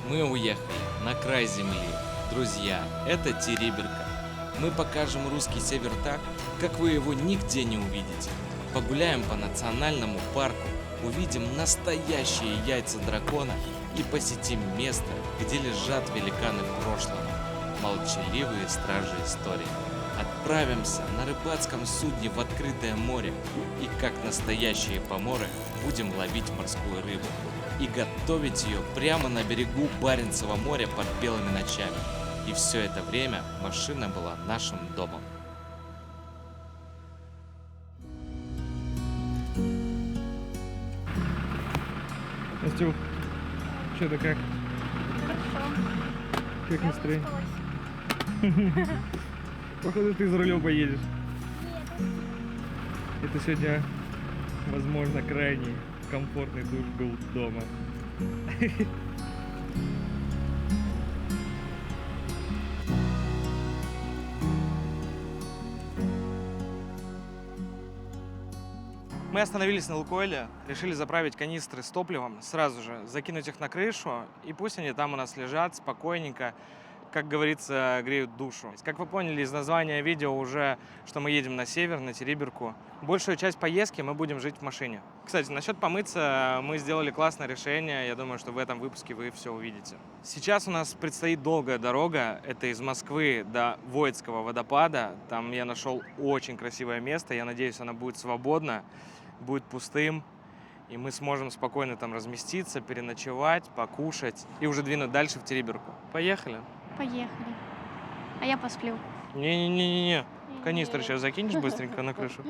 Мы уехали на край земли. Друзья, это Териберка. Мы покажем русский север так, как вы его нигде не увидите. Погуляем по национальному парку, увидим настоящие яйца дракона и посетим место, где лежат великаны прошлого, молчаливые стражи истории. Отправимся на рыбацком судне в открытое море и, как настоящие поморы, будем ловить морскую рыбу и готовить ее прямо на берегу Баренцева моря под белыми ночами. И все это время машина была нашим домом. Настюх, что ты как? Хорошо. Как Я настроение? выспалась. Походу ты за рулем поедешь. Нет. Это сегодня, возможно, крайний комфортный душ был дома. Мы остановились на Лукойле, решили заправить канистры с топливом, сразу же закинуть их на крышу, и пусть они там у нас лежат спокойненько, как говорится, греют душу. Как вы поняли из названия видео уже, что мы едем на север, на Териберку. Большую часть поездки мы будем жить в машине. Кстати, насчет помыться мы сделали классное решение. Я думаю, что в этом выпуске вы все увидите. Сейчас у нас предстоит долгая дорога. Это из Москвы до Войтского водопада. Там я нашел очень красивое место. Я надеюсь, оно будет свободно, будет пустым. И мы сможем спокойно там разместиться, переночевать, покушать и уже двинуть дальше в Териберку. Поехали? Поехали. А я посплю. Не-не-не-не. Канистры сейчас закинешь быстренько на крышу?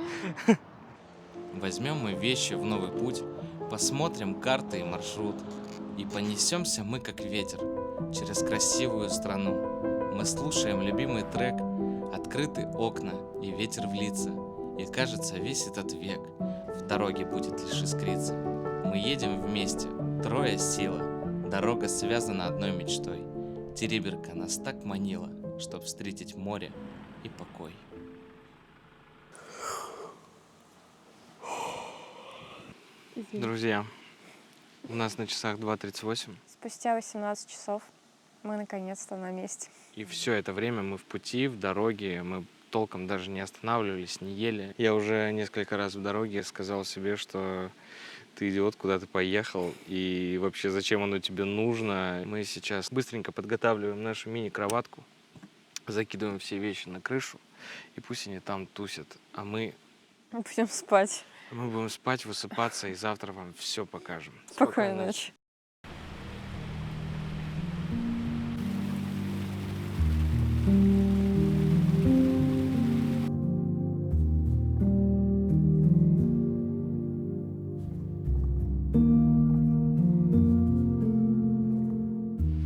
Возьмем мы вещи в новый путь, посмотрим карты и маршрут. И понесемся мы как ветер через красивую страну. Мы слушаем любимый трек, открыты окна и ветер в лица. И кажется, весь этот век в дороге будет лишь искриться. Мы едем вместе, трое сила. Дорога связана одной мечтой. Териберка нас так манила, чтоб встретить море и покой. Друзья, у нас на часах 2:38. Спустя 18 часов мы наконец-то на месте. И все это время мы в пути, в дороге. Мы толком даже не останавливались, не ели. Я уже несколько раз в дороге сказал себе, что ты идиот, куда ты поехал, и вообще зачем оно тебе нужно. Мы сейчас быстренько подготавливаем нашу мини-кроватку, закидываем все вещи на крышу, и пусть они там тусят. А мы Будем спать. будем спать, высыпаться, и завтра вам все покажем. Спокойной ночи.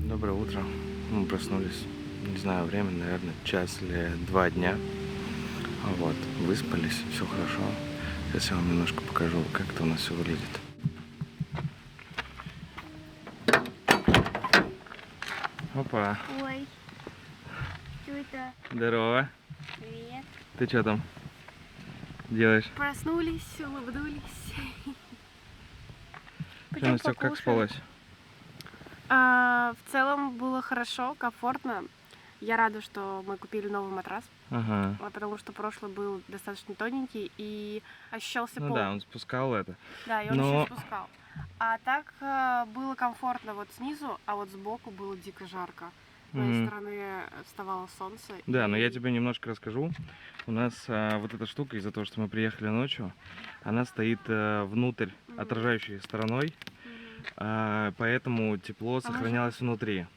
Доброе утро. Мы проснулись, не знаю, время, наверное, час или 2 дня. Вот, выспались, все хорошо. Сейчас я вам немножко покажу, как это у нас все выглядит. Опа, Ой. Что это? здорово. Привет. Ты что там делаешь? Проснулись, улыбнулись. Что, Настя, как спалось? В целом было хорошо, комфортно. Я рада, что мы купили новый матрас, Ага. потому что прошлый был достаточно тоненький и ощущался Ну пол. да, он спускал это. Да, и он Но- еще спускал. А так было комфортно вот снизу, а вот сбоку было дико жарко. С моей Мгм. стороны вставало солнце. Да, но я и- тебе немножко расскажу. У нас вот эта штука, из-за того, что мы приехали ночью, она стоит внутрь, Мгм. отражающей стороной, Мгм. поэтому тепло можно- сохранялось внутри.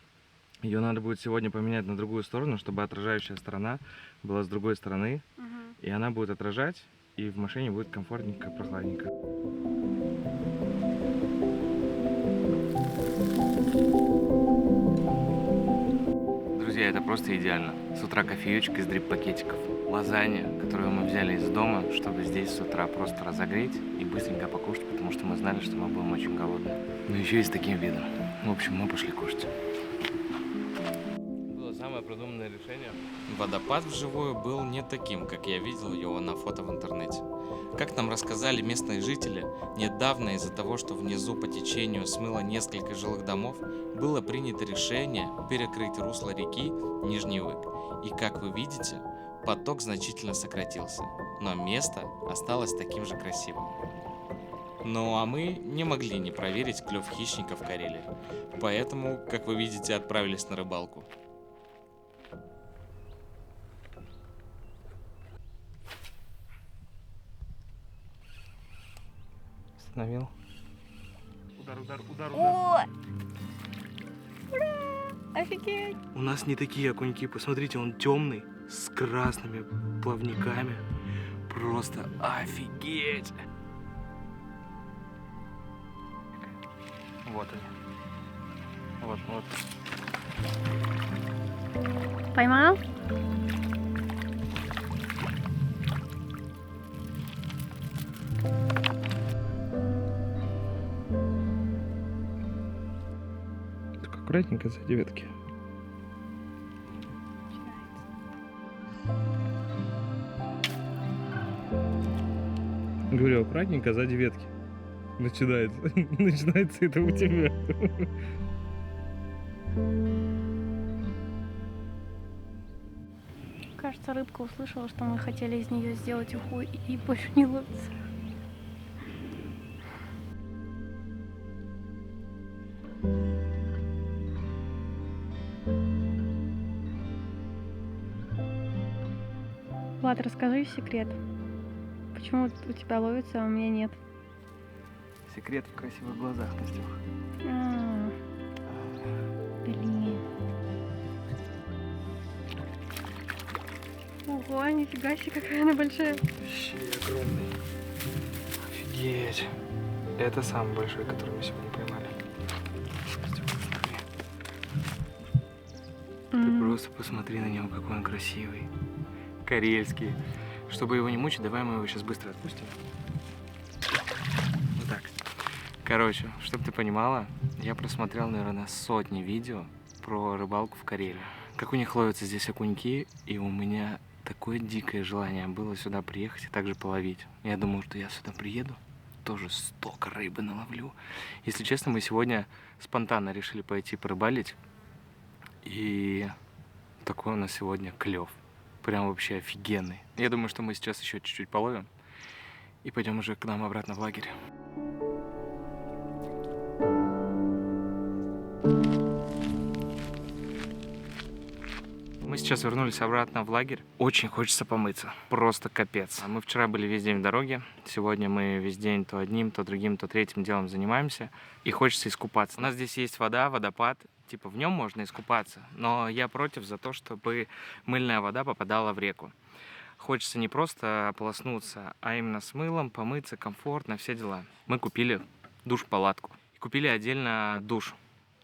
Ее надо будет сегодня поменять на другую сторону, чтобы отражающая сторона была с другой стороны, Мгм. и она будет отражать, и в машине будет комфортненько, прохладненько. Друзья, это просто идеально. С утра кофеечка из дрип-пакетиков. Лазанья, которую мы взяли из дома, чтобы здесь с утра просто разогреть и быстренько покушать, потому что мы знали, что мы будем очень голодные. Но еще и с таким видом. В общем, мы пошли кушать. Было самое самое продуманное решение. Водопад вживую был не таким, как я видел его на фото в интернете. Как нам рассказали местные жители, недавно из-за того, что внизу по течению смыло несколько жилых домов, было принято решение перекрыть русло реки Нижний Вык. И как вы видите, поток значительно сократился, но место осталось таким же красивым. Ну а мы не могли не проверить клев хищников в Карелии, поэтому, как вы видите, отправились на рыбалку. Остановил. Удар, удар, удар, удар. О! Ура! Офигеть! У нас не такие окуньки. Посмотрите, он темный, с красными плавниками. Просто офигеть! Вот они. Вот, вот. Поймал? Так аккуратненько сзади ветки. Говорю, аккуратненько сзади ветки. Начинается. Начинается это у тебя. Кажется, рыбка услышала, что мы хотели из нее сделать уху и больше не ловится. Влад, расскажи секрет. Почему у тебя ловится, а у меня нет? Секрет в красивых глазах, Настюх. Блин. Ого, нифига себе, какая она большая. Вообще огромный. Офигеть. Это самый большой, который мы сегодня поймали. Ты просто посмотри на него, какой он красивый. Карельский. Чтобы его не мучить, давай мы его сейчас быстро отпустим. Вот так. Короче, чтобы ты понимала, я просмотрел, наверное, сотни видео про рыбалку в Карелии. Как у них ловятся здесь окуньки, и у меня такое дикое желание было сюда приехать и также половить. Я думал, что я сюда приеду, тоже столько рыбы наловлю. Если честно, мы сегодня спонтанно решили пойти порыбалить, и такой у нас сегодня клев. Прям вообще офигенный. Я думаю, что мы сейчас еще чуть-чуть половим и пойдем уже к нам обратно в лагерь. Мы сейчас вернулись обратно в лагерь. Очень хочется помыться. Просто капец. Мы вчера были весь день в дороге. Сегодня мы весь день то одним, то другим, то третьим делом занимаемся. И хочется искупаться. У нас здесь есть вода, водопад. Типа в нем можно искупаться. Но я против за то, чтобы мыльная вода попадала в реку. Хочется не просто ополоснуться, а именно с мылом, помыться, комфортно, все дела. Мы купили душ-палатку. И купили отдельно душ.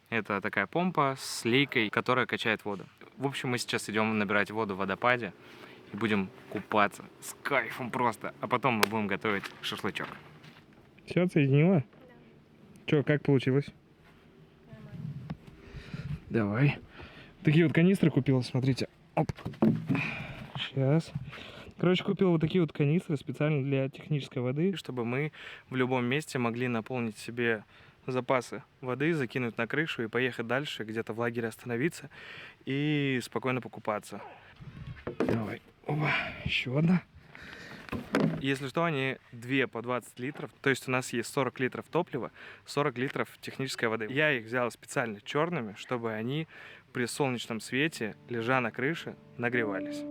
Это такая помпа с лейкой, которая качает воду. В общем, мы сейчас идем набирать воду в водопаде и будем купаться с кайфом просто. А потом мы будем готовить шашлычок. Все отсоединила? Да. Че, как получилось? Нормально. Давай. Такие вот канистры купила, смотрите. Оп. Сейчас. Короче, купил вот такие вот канистры специально для технической воды, чтобы мы в любом месте могли наполнить себе запасы воды, закинуть на крышу и поехать дальше, где-то в лагере остановиться и спокойно покупаться. Давай. Опа, еще одна. Если что, они 2 по 20 литров. То есть у нас есть 40 литров топлива, 40 литров технической воды. Я их взял специально черными, чтобы они при солнечном свете, лежа на крыше, нагревались.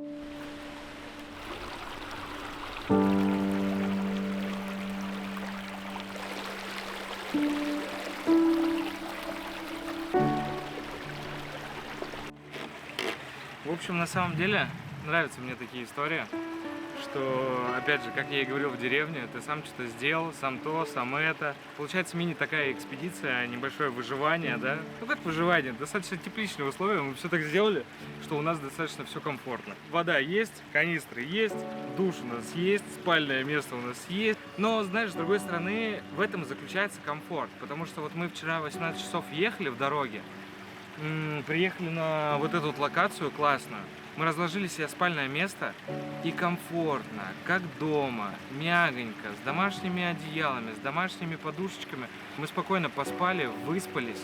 В общем, на самом деле, нравятся мне такие истории, что, опять же, как я и говорил в деревне, ты сам что-то сделал, сам то, сам это. Получается мини такая экспедиция, небольшое выживание, да? Ну как выживание? Достаточно тепличные условия, мы все так сделали, что у нас достаточно все комфортно. Вода есть, канистры есть, душ у нас есть, спальное место у нас есть. Но, знаешь, с другой стороны, в этом заключается комфорт, потому что вот мы вчера 18 часов ехали в дороге, Приехали на вот эту вот локацию классную. Мы разложили себе спальное место и комфортно, как дома, мягонько, с домашними одеялами, с домашними подушечками. Мы спокойно поспали, выспались.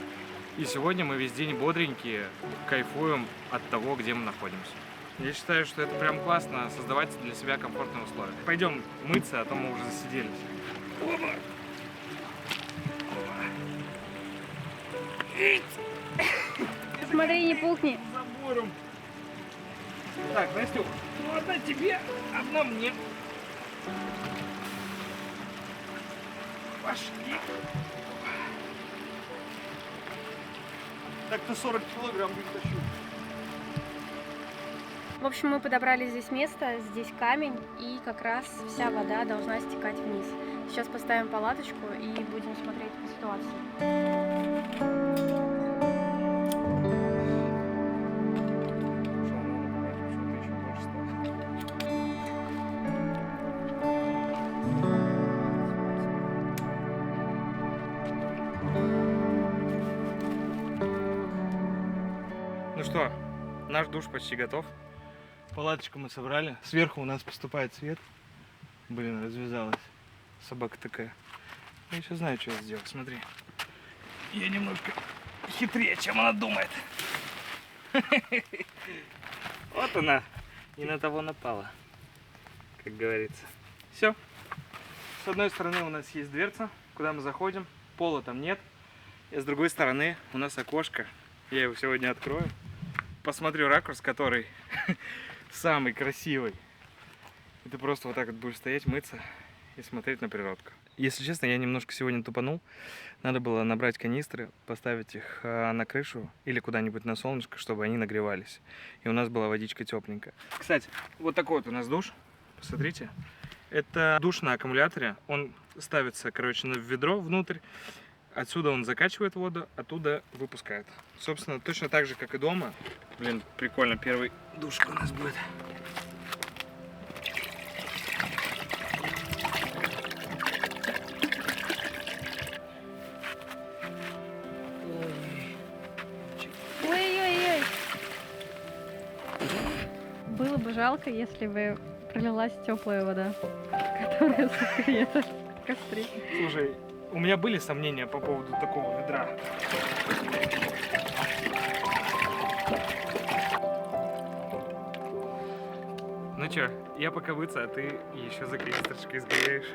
И сегодня мы весь день бодренькие, кайфуем от того, где мы находимся. Я считаю, что это прям классно, создавать для себя комфортные условия. Пойдем мыться, а то мы уже засиделись. Оба! Смотри, не пухни. Забором. Так, Настюх, ну одна тебе, одна мне. Пошли. Так-то 40 килограмм не тащу. В общем, мы подобрали здесь место, здесь камень, и как раз вся вода должна стекать вниз. Сейчас поставим палаточку и будем смотреть по ситуации. Ну что, наш душ почти готов. Палаточку мы собрали. Сверху у нас поступает свет. Блин, развязалась. Собака такая. Я еще знаю, что я сделал. Смотри. Я немножко хитрее, чем она думает. Вот она. Не на того напала. Как говорится. Все. С одной стороны у нас есть дверца, куда мы заходим. Пола там нет. И с другой стороны у нас окошко. Я его сегодня открою. Посмотрю ракурс, который самый красивый. И ты просто вот так вот будешь стоять, мыться и смотреть на природку. Если честно, я немножко сегодня тупанул. Надо было набрать канистры, поставить их на крышу или куда-нибудь на солнышко, чтобы они нагревались. И у нас была водичка тепленькая. Кстати, вот такой вот у нас душ. Посмотрите. Это душ на аккумуляторе. Он ставится, короче, в ведро внутрь. Отсюда он закачивает воду, оттуда выпускает. Собственно, точно так же, как и дома. Блин, прикольно, первый душка у нас будет. Ой-ой-ой. Было бы жалко, если бы пролилась теплая вода, которая согрета в костре. Слушай, у меня были сомнения по поводу такого ведра. Ну чё, я пока выться, а ты еще за канистрочкой сгоняешь.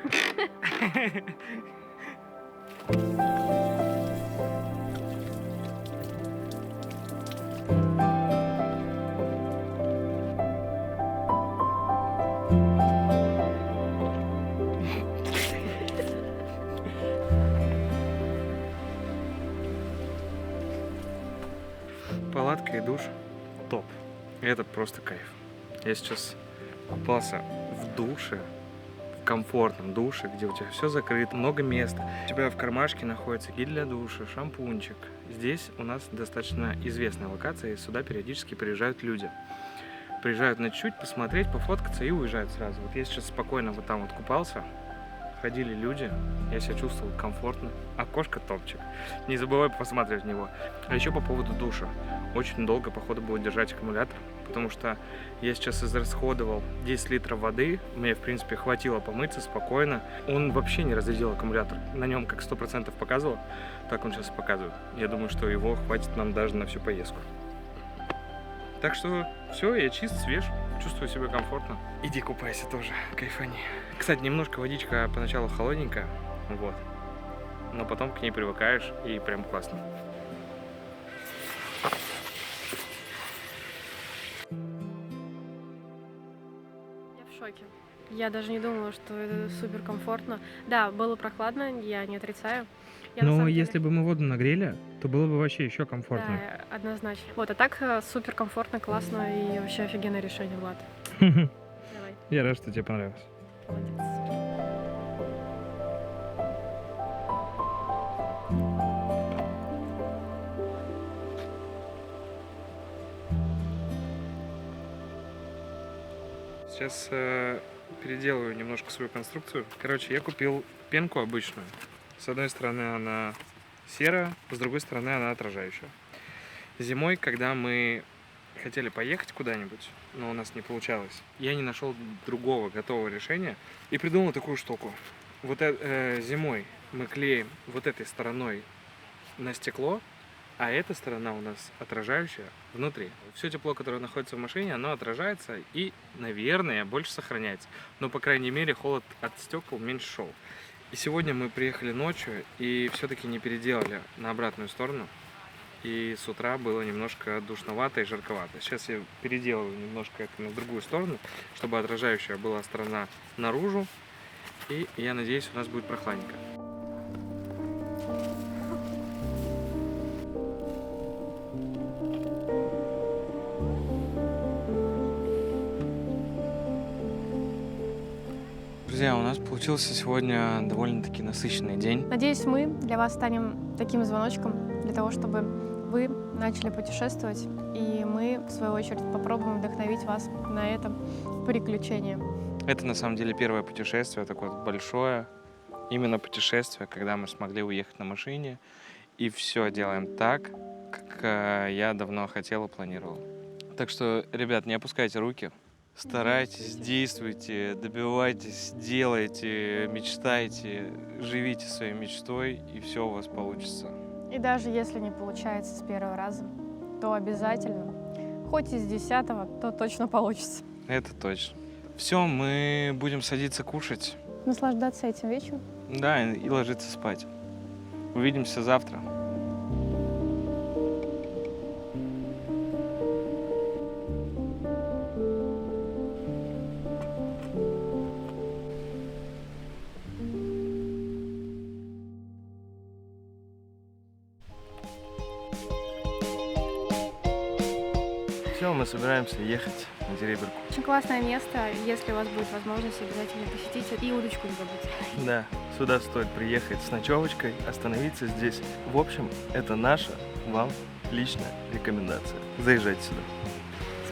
Палатка и душ топ. Это просто кайф. Я сейчас купался в душе, в комфортном душе, где у тебя все закрыто, много места. У тебя в кармашке находится гель для душа, шампунчик. Здесь у нас достаточно известная локация, и сюда периодически приезжают люди. Приезжают на чуть посмотреть, пофоткаться и уезжают сразу. Вот я сейчас спокойно вот там вот купался. Ходили люди, я себя чувствовал комфортно. Окошко топчик. Не забывай посмотреть в него. А еще по поводу душа. Очень долго, походу, будет держать аккумулятор, потому что я сейчас израсходовал 10 литров воды. Мне, в принципе, хватило помыться спокойно. Он вообще не разрядил аккумулятор. На нем как 100% показывал, так он сейчас показывает. Я думаю, что его хватит нам даже на всю поездку. Так что все, я чист, свеж, чувствую себя комфортно. Иди купайся тоже, кайфани. Кстати, немножко водичка поначалу холодненькая, вот. Но потом к ней привыкаешь и прям классно. Я в шоке. Я даже не думала, что это супер комфортно. Да, было прохладно, я не отрицаю. Я, на Но самом деле- если бы мы воду нагрели, то было бы вообще еще комфортнее. Да, однозначно. Вот, а так супер комфортно, классно и вообще офигенное решение, Влад. Давай, Я рад, что тебе понравилось. молодец. Сейчас переделываю немножко свою конструкцию. Короче, я купил пенку обычную. С одной стороны она серая, с другой стороны она отражающая. Зимой, когда мы хотели поехать куда-нибудь, но у нас не получалось, я не нашел другого готового решения и придумал такую штуку. Вот зимой мы клеим вот этой стороной на стекло, а эта сторона у нас отражающая внутри. Все тепло, которое находится в машине, оно отражается и, наверное, больше сохраняется. Но, по крайней мере, холод от стекол меньше шел. И сегодня мы приехали ночью и все-таки не переделали на обратную сторону. И с утра было немножко душновато и жарковато. Сейчас я переделаю немножко это на другую сторону, чтобы отражающая была сторона наружу. И я надеюсь, у нас будет прохладненько. Друзья, у нас получился сегодня довольно-таки насыщенный день. Надеюсь, мы для вас станем таким звоночком для того, чтобы вы начали путешествовать, и мы, в свою очередь, попробуем вдохновить вас на это приключение. Это на самом деле первое путешествие, такое большое, именно путешествие, когда мы смогли уехать на машине и все делаем так, как я давно хотел и планировал. Так что, ребят, не опускайте руки, старайтесь, действуйте, добивайтесь, делайте, мечтайте, живите своей мечтой, и все у вас получится. И даже если не получается с первого раза, то обязательно, хоть из 10-го, то точно получится. Это точно. Все, мы будем садиться кушать. Наслаждаться этим вечером. Да, и ложиться спать. Увидимся завтра. Все, мы собираемся ехать на Териберку. Очень классное место. Если у вас будет возможность, обязательно посетите. И удочку не забудьте. Да, сюда стоит приехать с ночевочкой, остановиться здесь. В общем, это наша вам личная рекомендация. Заезжайте сюда.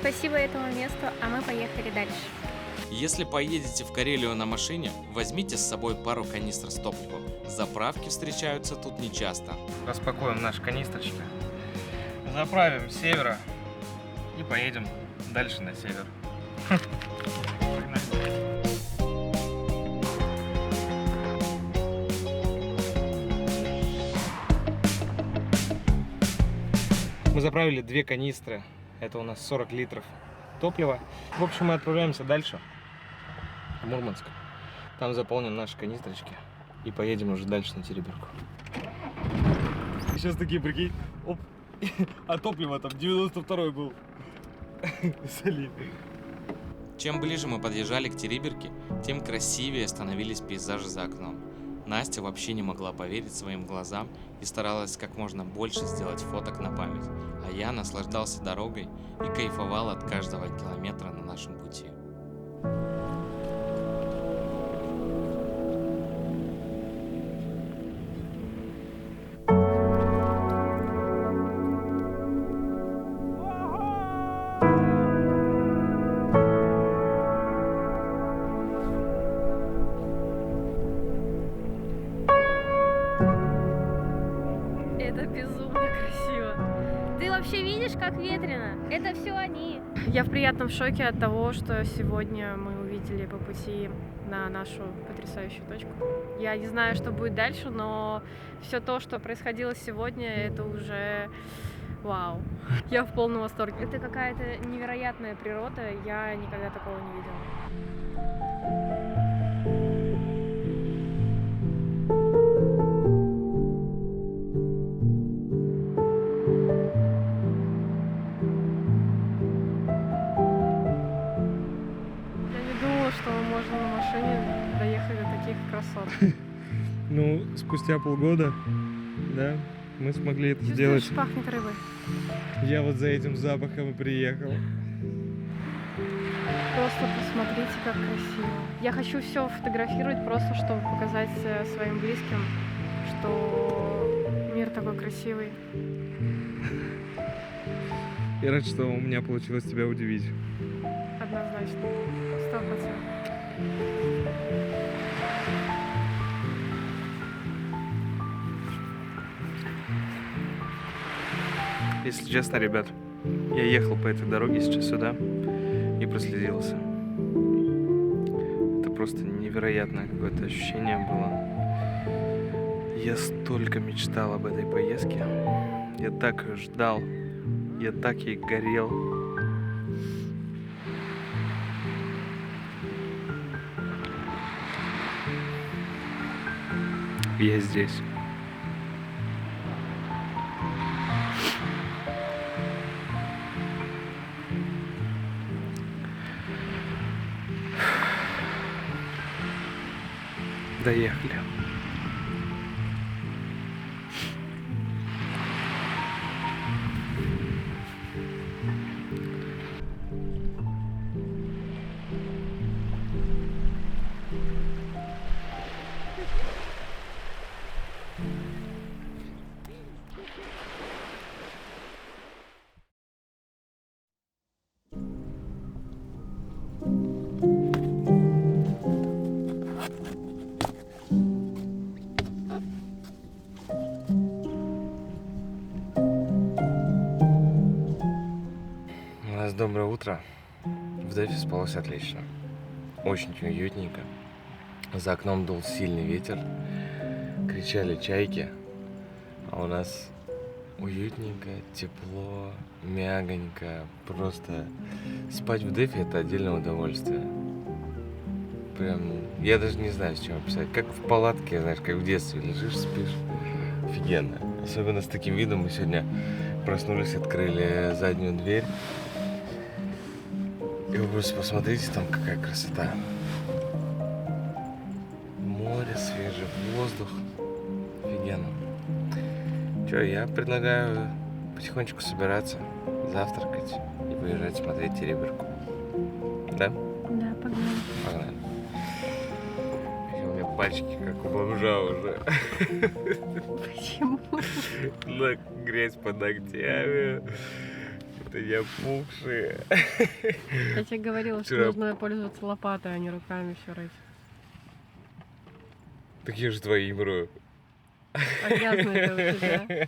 Спасибо этому месту, а мы поехали дальше. Если поедете в Карелию на машине, возьмите с собой пару канистр с топливом. Заправки встречаются тут нечасто. Распакуем наши канистрочки. Заправим с севера и поедем дальше на север. Мы заправили 2 канистры. Это у нас 40 литров топлива. В общем, мы отправляемся дальше, в Мурманск. Там заполним наши канистрочки и поедем уже дальше на Териберку. Сейчас такие, прикинь, оп, а топливо там 92-й был. Чем ближе мы подъезжали к Териберке, тем красивее становились пейзажи за окном. Настя вообще не могла поверить своим глазам и старалась как можно больше сделать фоток на память, а я наслаждался дорогой и кайфовал от каждого километра на нашем пути. Это безумно красиво. Ты вообще видишь, как ветрено? Это все они. Я в приятном шоке от того, что сегодня мы увидели по пути на нашу потрясающую точку. Я не знаю, что будет дальше, но все то, что происходило сегодня, это уже вау. Я в полном восторге. Это какая-то невероятная природа, я никогда такого не видела. Я не думала, что можно на машине доехать до таких красот. Ну, спустя полгода, да, мы смогли это сделать. Чувствуешь, пахнет рыбой. Я вот за этим запахом и приехал. Просто посмотрите, как красиво. Я хочу все фотографировать просто, чтобы показать своим близким, что мир такой красивый. Я рад, что у меня получилось тебя удивить. Однозначно. 100%. Если честно, ребят, я ехал по этой дороге сейчас сюда и прослезился. Это просто невероятное какое-то ощущение было. Я столько мечтал об этой поездке. Я так ее ждал. Я так ей горел. Я здесь. Доехали. Доброе утро. В Дефе спалось отлично. Очень уютненько. За окном дул сильный ветер. Кричали чайки. А у нас уютненько, тепло, мягонько. Просто спать в Дефе — это отдельное удовольствие. Прям, я даже не знаю, с чем описать. Как в палатке, знаешь, как в детстве лежишь, спишь. Офигенно. Особенно с таким видом. Мы сегодня проснулись, открыли заднюю дверь. И вы просто посмотрите, там какая красота. Море, свежий воздух. Офигенно. Че, я предлагаю потихонечку собираться, завтракать и выезжать смотреть Териберку. Да? Да, погнали. Погнали. У меня пальчики как у бомжа уже. Почему? Грязь под ногтями. Это я пухшие. Я тебе говорила, что Вчера- нужно пользоваться лопатой, а не руками все рыть. Так я же твоим рою. А грязно это у тебя.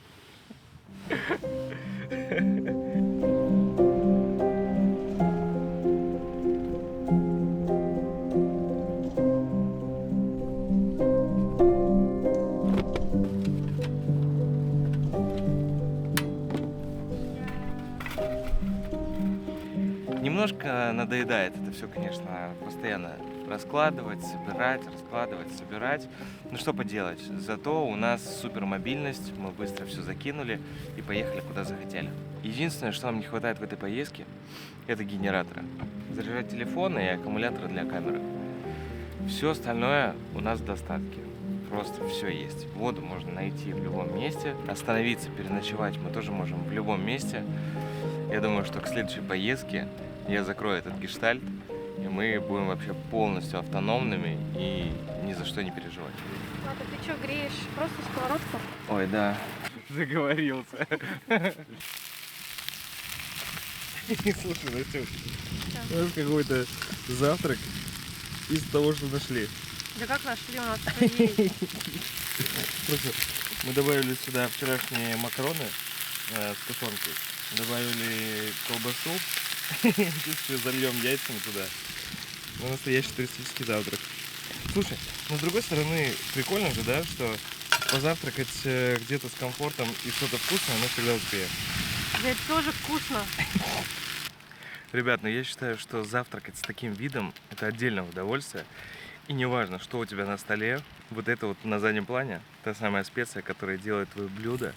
Немножко надоедает это все, конечно, постоянно раскладывать, собирать. Ну что поделать, зато у нас супер мобильность, мы быстро все закинули и поехали куда захотели. Единственное, что нам не хватает в этой поездке, это генератора. Заряжать телефоны и аккумуляторы для камеры. Все остальное у нас в достатке. Просто все есть. Воду можно найти в любом месте. Остановиться, переночевать мы тоже можем в любом месте. Я думаю, что к следующей поездке я закрою этот гештальт, и мы будем вообще полностью автономными и ни за что не переживать. Ладно, ты что, греешь? Просто сковородку? Ой, да. Заговорился. Слушай, Настюш, у нас какой-то завтрак из того, что нашли. Да как нашли, у нас все есть. Слушай, мы добавили сюда вчерашние макароны с тушенкой, добавили колбасу, сейчас зальем яйцами туда. Ну, настоящий туристический завтрак. Слушай, но с другой стороны, прикольно же, да, что позавтракать где-то с комфортом и что-то вкусное мы всегда успеем. Да это тоже вкусно. Ребят, ну я считаю, что завтракать с таким видом — это отдельное удовольствие. И неважно, что у тебя на столе, вот это вот на заднем плане, та самая специя, которая делает твое блюдо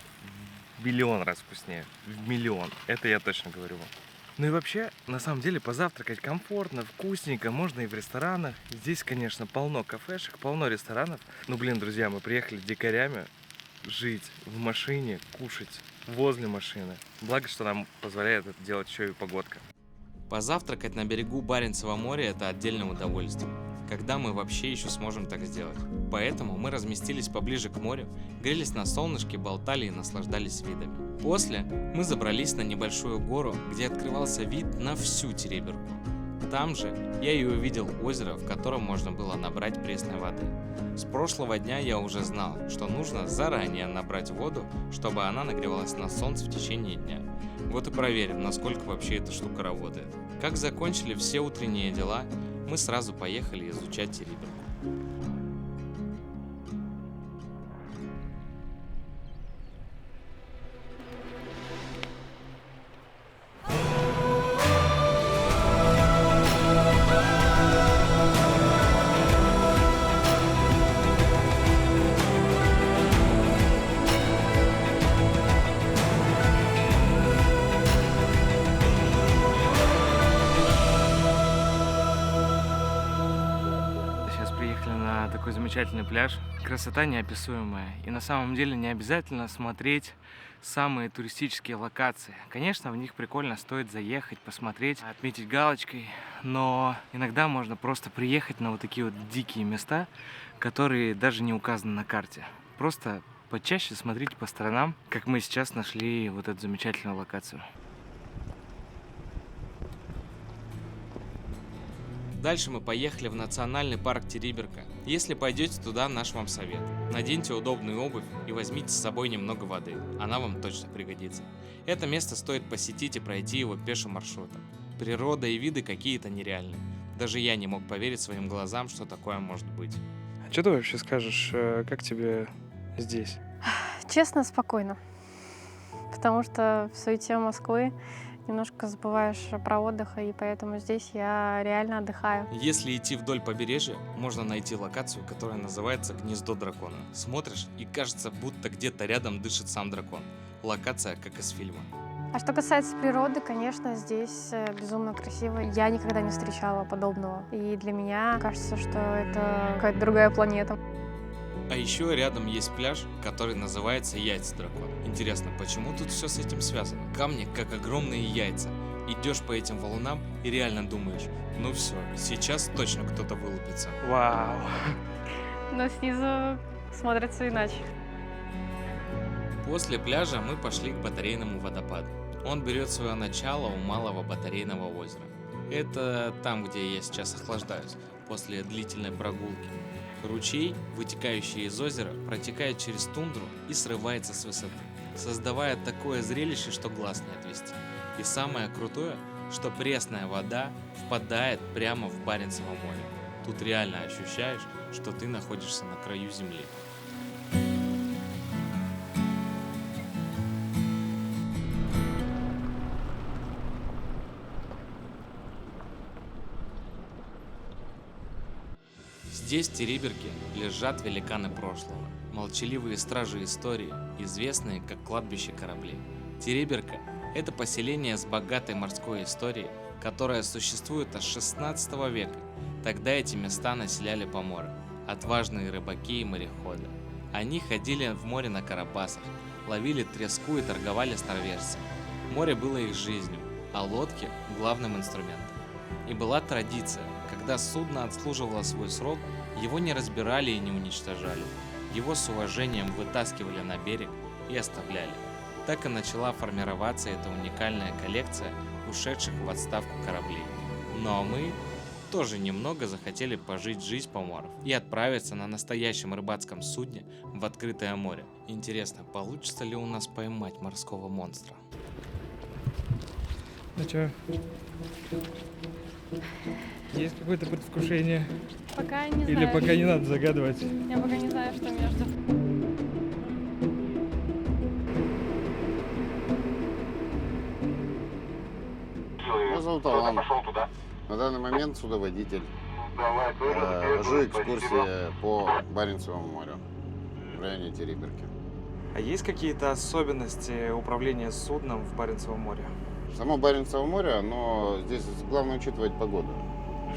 в миллион раз вкуснее. В миллион. Это я точно говорю вам. Ну и вообще, на самом деле, позавтракать комфортно, вкусненько, можно и в ресторанах. Здесь, конечно, полно кафешек, полно ресторанов. Ну, блин, друзья, мы приехали дикарями жить в машине, кушать возле машины. Благо, что нам позволяет это делать еще и погодка. Позавтракать на берегу Баренцева моря – это отдельное удовольствие. Когда мы вообще еще сможем так сделать? Поэтому мы разместились поближе к морю, грелись на солнышке, болтали и наслаждались видами. После мы забрались на небольшую гору, где открывался вид на всю Териберку. Там же я и увидел озеро, в котором можно было набрать пресной воды. С прошлого дня я уже знал, что нужно заранее набрать воду, чтобы она нагревалась на солнце в течение дня. Вот и проверим, насколько вообще эта штука работает. Как закончили все утренние дела, мы сразу поехали изучать Териберку. Сейчас приехали на такой замечательный пляж. Красота неописуемая. И на самом деле не обязательно смотреть самые туристические локации. Конечно, в них прикольно стоит заехать, посмотреть, отметить галочкой. Но иногда можно просто приехать на вот такие вот дикие места, которые даже не указаны на карте. Просто почаще смотрите по сторонам, как мы сейчас нашли вот эту замечательную локацию. Дальше мы поехали в национальный парк Териберка. Если пойдете туда, наш вам совет. Наденьте удобную обувь и возьмите с собой немного воды. Она вам точно пригодится. Это место стоит посетить и пройти его пешим маршрутом. Природа и виды какие-то нереальные. Даже я не мог поверить своим глазам, что такое может быть. А что ты вообще скажешь, как тебе здесь? Честно, спокойно. Потому что в суете Москвы немножко забываешь про отдых, и поэтому здесь я реально отдыхаю. Если идти вдоль побережья, можно найти локацию, которая называется «Гнездо дракона». Смотришь, и кажется, будто где-то рядом дышит сам дракон. Локация, как из фильма. А что касается природы, конечно, здесь безумно красиво. Я никогда не встречала подобного. И для меня кажется, что это какая-то другая планета. А еще рядом есть пляж, который называется Яйца дракона. Интересно, почему тут все с этим связано? Камни, как огромные яйца. Идешь по этим валунам и реально думаешь, ну все, сейчас точно кто-то вылупится. Вау! Но снизу смотрится иначе. После пляжа мы пошли к батарейному водопаду. Он берет свое начало у малого батарейного озера. Это там, где я сейчас охлаждаюсь, после длительной прогулки. Ручей, вытекающий из озера, протекает через тундру и срывается с высоты, создавая такое зрелище, что глаз не отвести. И самое крутое, что пресная вода впадает прямо в Баренцево море. Тут реально ощущаешь, что ты находишься на краю земли. Здесь, в Териберке, лежат великаны прошлого, молчаливые стражи истории, известные как кладбище кораблей. Териберка – это поселение с богатой морской историей, которая существует аж 16 века. Тогда эти места населяли поморы, отважные рыбаки и мореходы. Они ходили в море на карапасах, ловили треску и торговали с норвежцами. Море было их жизнью, а лодки – главным инструментом. И была традиция, когда судно отслуживало свой срок, его не разбирали и не уничтожали. Его с уважением вытаскивали на берег и оставляли. Так и начала формироваться эта уникальная коллекция ушедших в отставку кораблей. Ну а мы тоже немного захотели пожить жизнь поморов и отправиться на настоящем рыбацком судне в открытое море. Интересно, получится ли у нас поймать морского монстра? Ну чё? Есть какое-то предвкушение? Пока не Или знаю. пока не надо загадывать? Я пока не знаю, что меня ждет. Меня зовут Алан. На данный момент судоводитель. Вожу экскурсии по Баренцевому морю в районе Териберки. А есть какие-то особенности управления судном в Баренцевом море? Само Баренцево море, оно здесь главное учитывать погоду.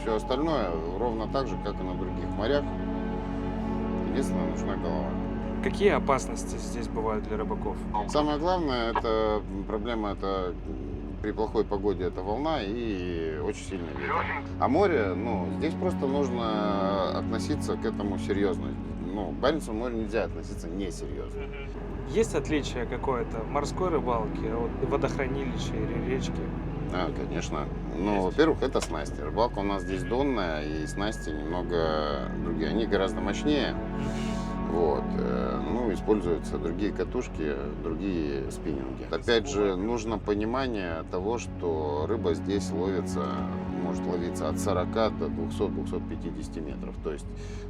Все остальное ровно так же, как и на других морях. Единственное, нужна голова. Какие опасности здесь бывают для рыбаков? Самое главное, это проблема, это при плохой погоде это волна и очень сильный ветер. А море, здесь просто нужно относиться к этому серьезно. К Баренцевому морю нельзя относиться несерьезно. Есть отличие какое-то в морской рыбалке от водохранилища или речки? Конечно. Во-первых, это снасти. Рыбалка у нас здесь донная, и снасти немного другие. Они гораздо мощнее. Вот. ну, используются другие катушки, другие спиннинги. Опять же, нужно понимание того, что рыба здесь ловится, может ловиться от 40 до 200-250 метров. То есть,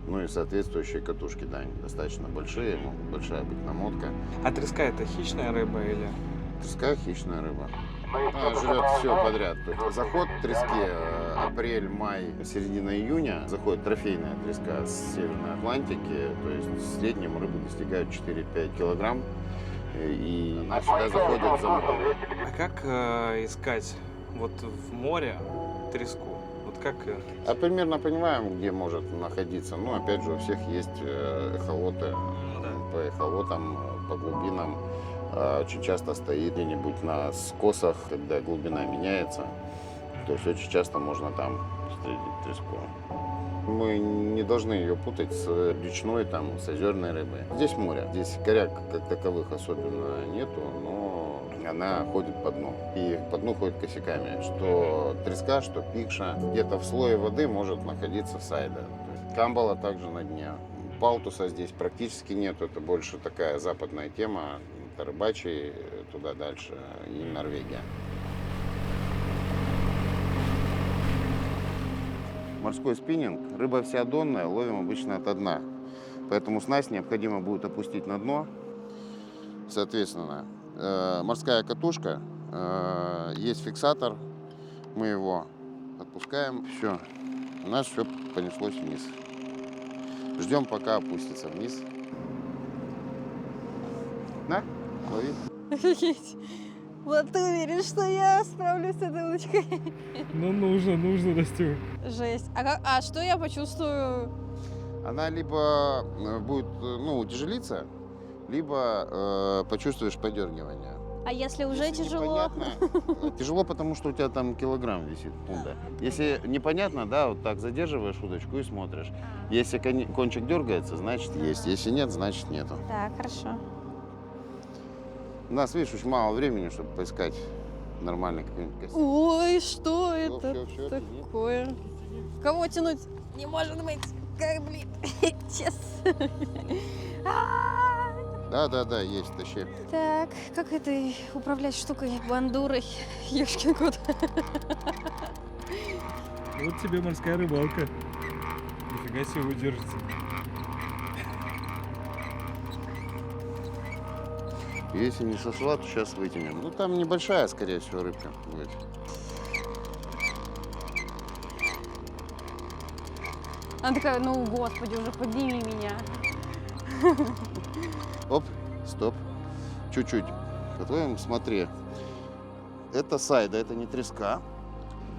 ну и соответствующие катушки, да, они достаточно большие, могут большая быть намотка. А треска это хищная рыба или? Треска хищная рыба. Она живет все подряд. То есть заход трески апрель, май, середина июня. Заходит трофейная треска с Северной Атлантики. То есть в среднем рыбы достигают 4-5 килограмм. И она сюда заходит за море. А как искать вот в море треску? Вот как? А примерно понимаем, где может находиться. Ну, опять же, у всех есть эхолоты. Ну да. По эхолотам, по глубинам. Очень часто стоит где-нибудь на скосах, когда глубина меняется. То есть очень часто можно там встретить треску. Мы не должны ее путать с речной, там, с озерной рыбой. Здесь море. Здесь коряк как таковых особенно нету, но она ходит по дну. И по дну ходит косяками. Что треска, что пикша. Где-то в слое воды может находиться сайда. Камбала также на дне. Палтуса здесь практически нет. Это больше такая западная тема. Рыбачий, туда дальше, и Норвегия. Морской спиннинг. Рыба вся донная, ловим обычно от дна. Поэтому снасть необходимо будет опустить на дно. Соответственно, морская катушка, есть фиксатор, мы его отпускаем, все, у нас все понеслось вниз. Ждем, пока опустится вниз. На, лови. Офигеть. Вот ты уверен, что я справлюсь с этой удочкой? Ну нужно, Настюх. Жесть. А что я почувствую? Она либо будет, ну, утяжелиться, либо почувствуешь подергивание. А если уже Если тяжело? непонятно, тяжело, потому что у тебя там килограмм висит, пунда. Если непонятно, да, вот так задерживаешь удочку и смотришь. Если кончик дергается, значит есть. Если нет, значит нету. Так, хорошо. У нас, видишь, очень мало времени, чтобы поискать нормальный какой-нибудь костюм. Ой, что это всё, такое? Кого тянуть? Не может быть. Как, блин. Честно. Да, есть, тащи. Так, как этой управлять штукой, бандурой? Ёшкин кот. Вот тебе морская рыбалка. Нифига себе вы держите. Если не сошла, то сейчас вытянем. Ну, там небольшая, скорее всего, рыбка будет. Она такая, ну, господи, уже подними меня. Оп, стоп. Чуть-чуть. По-твоему, смотри. Это сайда, это не треска.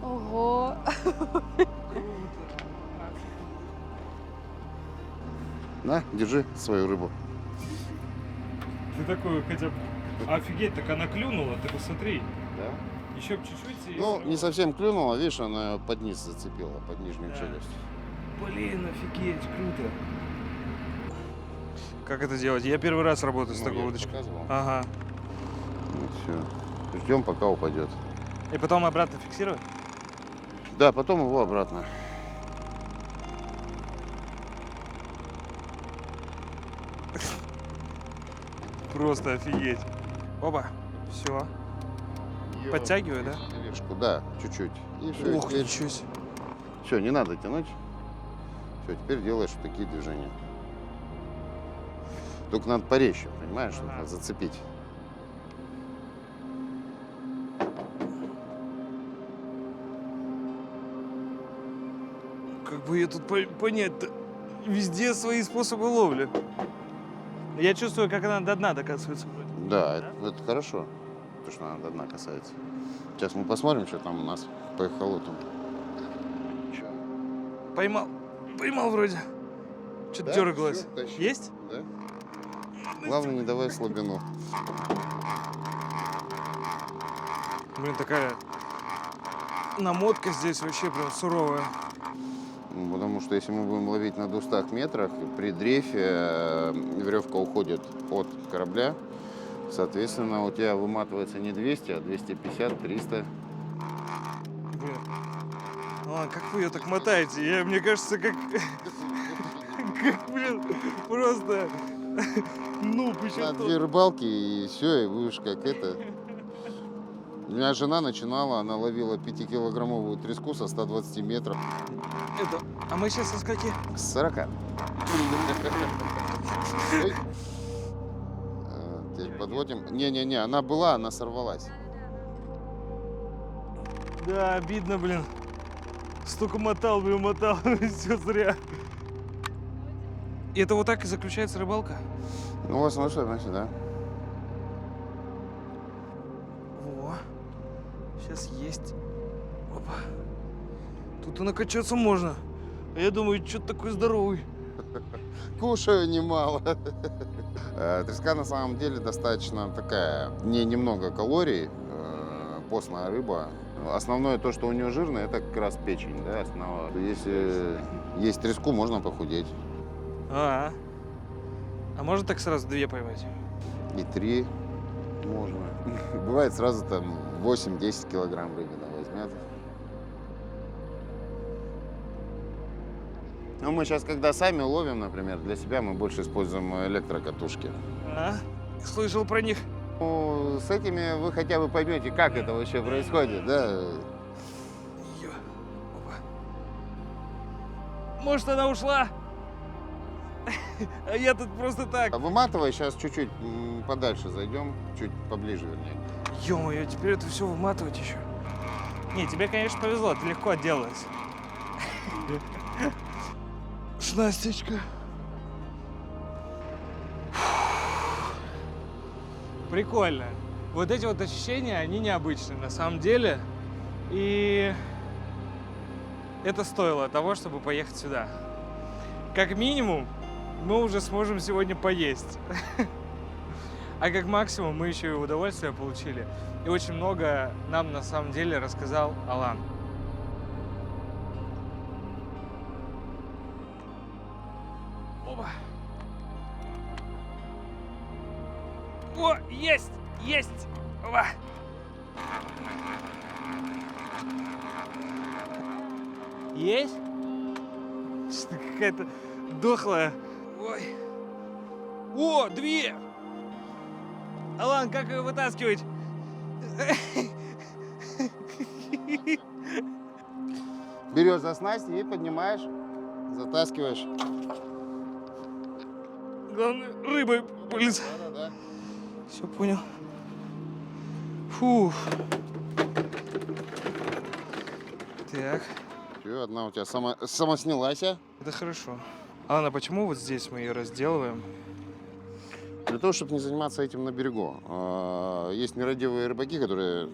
Ого. На, держи свою рыбу. Ты такой хотя бы... Офигеть, так она клюнула, ты посмотри. Да? Еще б чуть-чуть и... Ну, не совсем клюнула, видишь, она под низ зацепила, под нижнюю Да. челюсть. Блин, офигеть, круто. Как это делать? Я первый раз работаю с Ну, такой я же удочкой. показывал. Ага. Вот, все. Ждем, пока упадет. И потом обратно фиксировать? Да, потом его обратно. Просто офигеть. Опа, все. Подтягиваю, да? Левшку, да, чуть-чуть. И все, Ух, ничего себе. Все, не надо тянуть. Все, теперь делаешь вот такие движения. Только надо порезче, понимаешь? Надо зацепить. Как бы я тут понять-то? Везде свои способы ловли. Я чувствую, как она до дна докасывается. Да, это хорошо, то, что она до дна касается. Сейчас мы посмотрим, что там у нас по эхолоту. Поймал. Поймал вроде. Что-то Да, дергалось. всё, тащи. Есть? Да? Главное, не давай слабину. Блин, такая намотка здесь вообще прям суровая. Ну, потому что если мы будем ловить на 200 метрах, при дрейфе веревка уходит от корабля. Соответственно, у тебя выматывается не 200, а 250, 300. Блин. А, как вы ее так мотаете? Мне кажется, как, блин, просто Ну, На причем 2 рыбалки и все, и будешь как это. У меня жена начинала, она ловила 5-килограммовую треску со 120 метров. это... А мы сейчас со скольки? С 40. Ой. Теперь подводим. Не-не-не, она была, она сорвалась. Да, обидно, блин. Столько мотал, все зря. И это вот так и заключается рыбалка? Ну, у вас смысл, значит, да? Во. Сейчас есть. Опа. Тут и накачаться можно. А я думаю, что ты такой здоровый. Кушаю немало. Треска на самом деле достаточно такая, немного калорий, постная рыба. Основное то, что у нее жирное, это как раз печень, да, основа. Если есть треску, можно похудеть. А можно так сразу 2 поймать? И 3 можно. Бывает сразу там 8-10 килограмм рыбина возьмет. Ну, мы сейчас, когда сами ловим, например, для себя мы больше используем электрокатушки. Слышал про них. Ну, с этими вы хотя бы поймете, как это вообще происходит, да? Опа. Может, она ушла? А я тут просто так. А выматывай, сейчас чуть-чуть подальше зайдем, чуть поближе, вернее. Ё-моё, теперь это все выматывать еще. Не, тебе, конечно, повезло, ты легко отделалась. Снастечка. Прикольно. Вот эти вот ощущения, они необычные на самом деле. И это стоило того, чтобы поехать сюда. Как минимум, мы уже сможем сегодня поесть. А как максимум мы еще и удовольствие получили. И очень много нам на самом деле рассказал Алан. Опа. О, есть! Есть! Опа. Есть? Что-то какая-то дохлая. Ой. О, 2! Алан, как ее вытаскивать? Берешь за снасть и поднимаешь, затаскиваешь. Главное, рыбой пылиться. Да-да-да. Все понял. Фух. Так, Все, одна у тебя сама снялась. это хорошо. Алан, а почему вот здесь мы ее разделываем? Для того, чтобы не заниматься этим на берегу. Есть нерадивые рыбаки, которые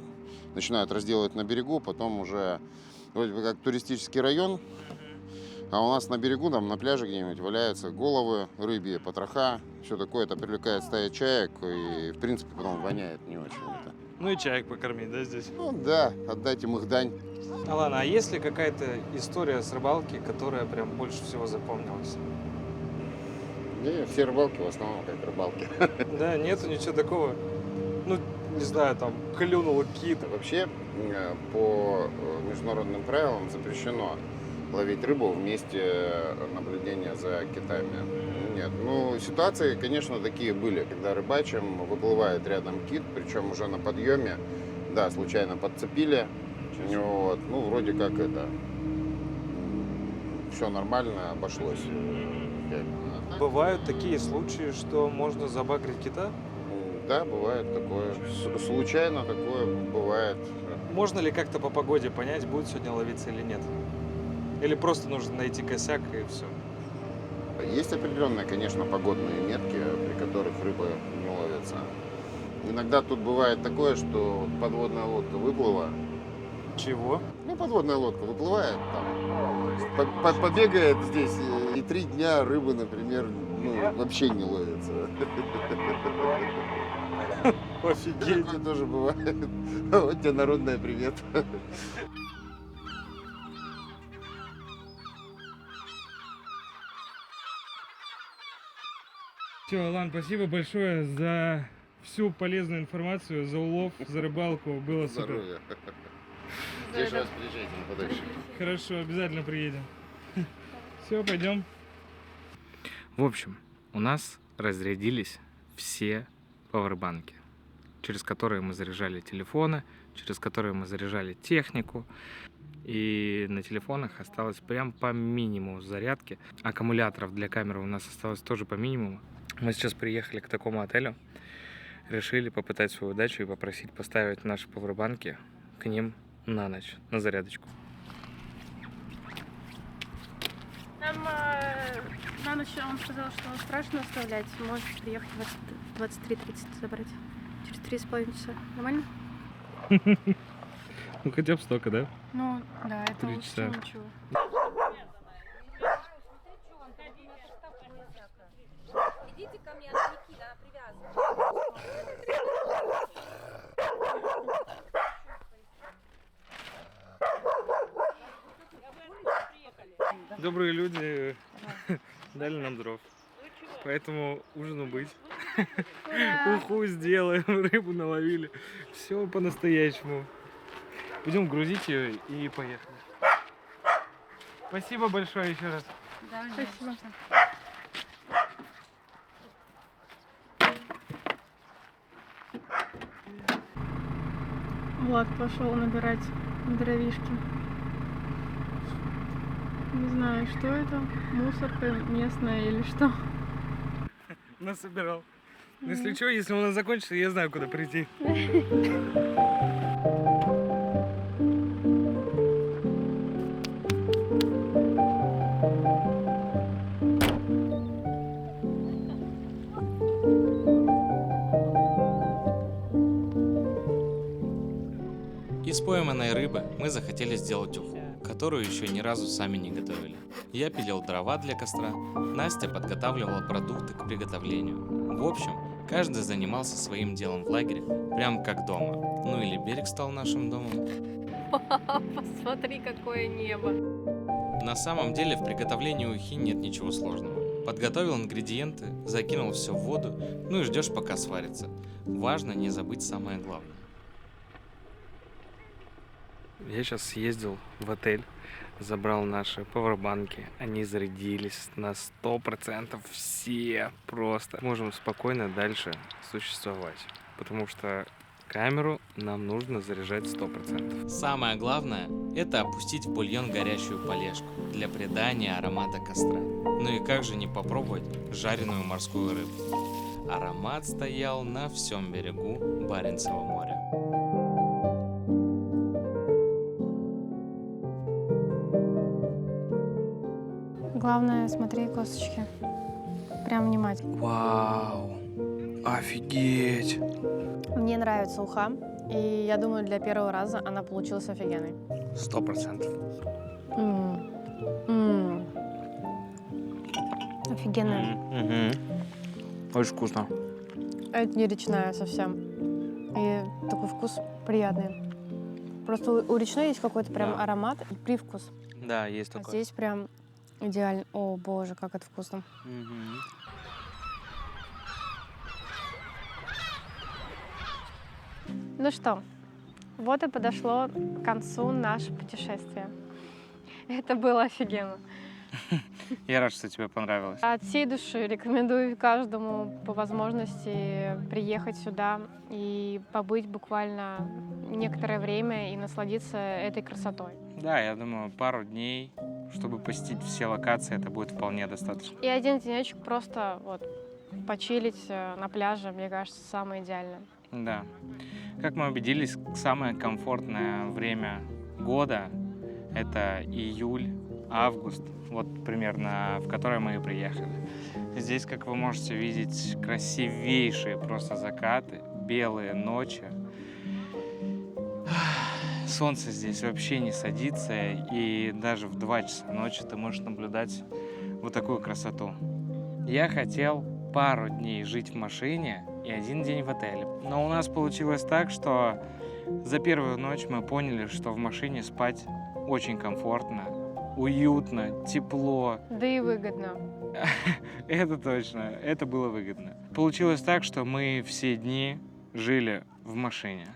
начинают разделывать на берегу, потом уже вроде бы как туристический район, а у нас на берегу, там на пляже где-нибудь валяются головы рыбьи, потроха, все такое. Это привлекает стаи чаек и, в принципе, потом воняет не очень это. Ну и чаек покормить, да, здесь? Ну да, отдать им их дань. Алан, а есть ли какая-то история с рыбалки, которая прям больше всего запомнилась? Не, все рыбалки в основном как рыбалки. Да, нету ничего такого. Ну, не знаю, там, клюнул кит. Вообще, по международным правилам запрещено ловить рыбу в месте наблюдения за китами. Нет, ну, ситуации, конечно, такие были, когда рыбачим, выплывает рядом кит, причем уже на подъеме, да, случайно подцепили, вот, ну, вроде как это, все нормально, обошлось. Бывают такие случаи, что можно забагрить кита? Да, бывает такое. Случайно такое бывает. Можно ли как-то по погоде понять, будет сегодня ловиться или нет? Или просто нужно найти косяк и все? Есть определенные, конечно, погодные метки, при которых рыба не ловится. Иногда тут бывает такое, что подводная лодка выплыла. Чего? Ну, подводная лодка выплывает, там, побегает здесь, и 3 дня рыбы, например, ну, вообще не ловится. Офигеть. Такое тоже бывает. Вот тебе народное привет. Все, Алан, спасибо большое за всю полезную информацию, за улов, за рыбалку. Было супер. Здоровья. Здесь вас приезжайте на подальше. Хорошо, обязательно приедем. Все, пойдем. В общем, у нас разрядились все пауэрбанки, через которые мы заряжали телефоны, через которые мы заряжали технику. И на телефонах осталось прям по минимуму зарядки. Аккумуляторов для камеры у нас осталось тоже по минимуму. Мы сейчас приехали к такому отелю. Решили попытать свою удачу и попросить поставить наши пауэрбанки к ним на ночь, на зарядочку. Нам на ночь он сказал, что страшно оставлять. Можете приехать в 23:30 забрать. Через 3,5 часа. Нормально? Ну хотя бы столько, да? Ну, да, это 3 лучше, часа. чем ничего. Идите ко мне от Никита, привязывай. Добрые люди дали нам дров. Поэтому ужину быть. Уху сделаем, рыбу наловили. Все по-настоящему. Будем грузить ее и поехали. Спасибо большое еще раз. Да, Спасибо. Влад пошел набирать дровишки. Не знаю, что это, мусорка местная или что. Насобирал. Если что, если у нас закончится, я знаю, куда прийти. Из пойманной рыбы мы захотели сделать уху, которую еще ни разу сами не готовили. Я пилил дрова для костра, Настя подготавливала продукты к приготовлению. В общем, каждый занимался своим делом в лагере, прям как дома. Ну или берег стал нашим домом. Посмотри, какое небо. На самом деле в приготовлении ухи нет ничего сложного. Подготовил ингредиенты, закинул все в воду, ну и ждешь, пока сварится. Важно не забыть самое главное. Я сейчас съездил в отель, забрал наши пауэрбанки. Они зарядились на 100% все просто. Можем спокойно дальше существовать, потому что камеру нам нужно заряжать 100%. Самое главное – это опустить в бульон горящую полежку для придания аромата костра. Ну и как же не попробовать жареную морскую рыбу? Аромат стоял на всем берегу Баренцева моря. Главное, смотри косточки. Прям внимательно. Вау! Офигеть! Мне нравится уха, и я думаю, для первого раза она получилась офигенной. 100%. Офигенная. Очень вкусно. Это не речная совсем. И такой вкус приятный. Просто у речной есть какой-то прям Да. аромат и привкус. Да, есть А такое. здесь прям идеально. О, боже, как это вкусно. Ну что, вот и подошло к концу наше путешествие. Это было офигенно. Я рад, что тебе понравилось. От всей души рекомендую каждому по возможности приехать сюда и побыть буквально некоторое время и насладиться этой красотой. Да, я думаю, пару дней, чтобы посетить все локации, это будет вполне достаточно. И один денечек просто вот почилить на пляже, мне кажется, самое идеальное. Да. Как мы убедились, самое комфортное время года – это июль, август, вот примерно, в которое мы и приехали. Здесь, как вы можете видеть, красивейшие просто закаты, белые ночи. Солнце здесь вообще не садится, и даже в 2 часа ночи ты можешь наблюдать вот такую красоту. Я хотел пару дней жить в машине и 1 день в отеле. Но у нас получилось так, что за первую ночь мы поняли, что в машине спать очень комфортно, уютно, тепло. Да и выгодно. Это точно, это было выгодно. Получилось так, что мы все дни жили в машине.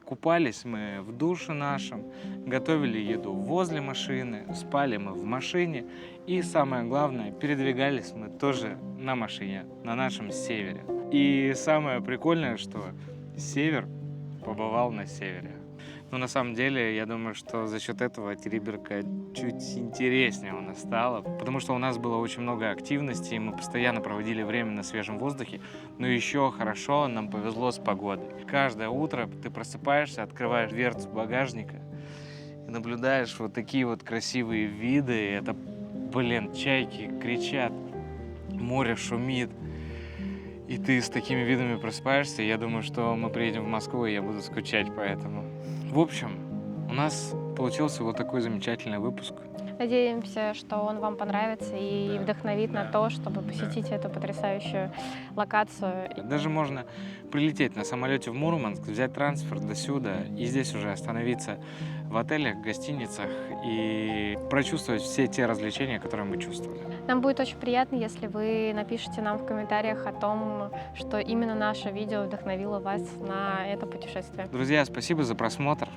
Купались мы в душе нашем, готовили еду возле машины, спали мы в машине. И самое главное, передвигались мы тоже на машине, на нашем севере. И самое прикольное, что север побывал на севере. Но на самом деле, я думаю, что за счет этого Териберка чуть интереснее у нас стала, потому что у нас было очень много активностей, мы постоянно проводили время на свежем воздухе, но еще хорошо нам повезло с погодой. Каждое утро ты просыпаешься, открываешь дверцу багажника и наблюдаешь вот такие вот красивые виды. Это, блин, чайки кричат, море шумит. И ты с такими видами просыпаешься, и я думаю, что мы приедем в Москву, и я буду скучать по этому. В общем, у нас получился вот такой замечательный выпуск. Надеемся, что он вам понравится и вдохновит на то, чтобы посетить эту потрясающую локацию. Даже можно прилететь на самолете в Мурманск, взять трансфер до сюда, и здесь уже остановиться в отелях, гостиницах и прочувствовать все те развлечения, которые мы чувствовали. Нам будет очень приятно, если вы напишите нам в комментариях о том, что именно наше видео вдохновило вас на это путешествие. Друзья, спасибо за просмотр.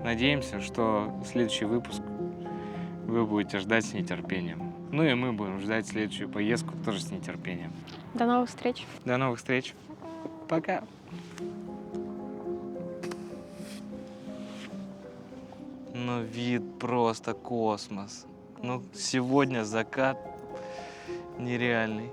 Надеемся, что следующий выпуск вы будете ждать с нетерпением. Ну и мы будем ждать следующую поездку тоже с нетерпением. До новых встреч! До новых встреч. Пока. Ну, вид просто космос. Ну, сегодня закат нереальный.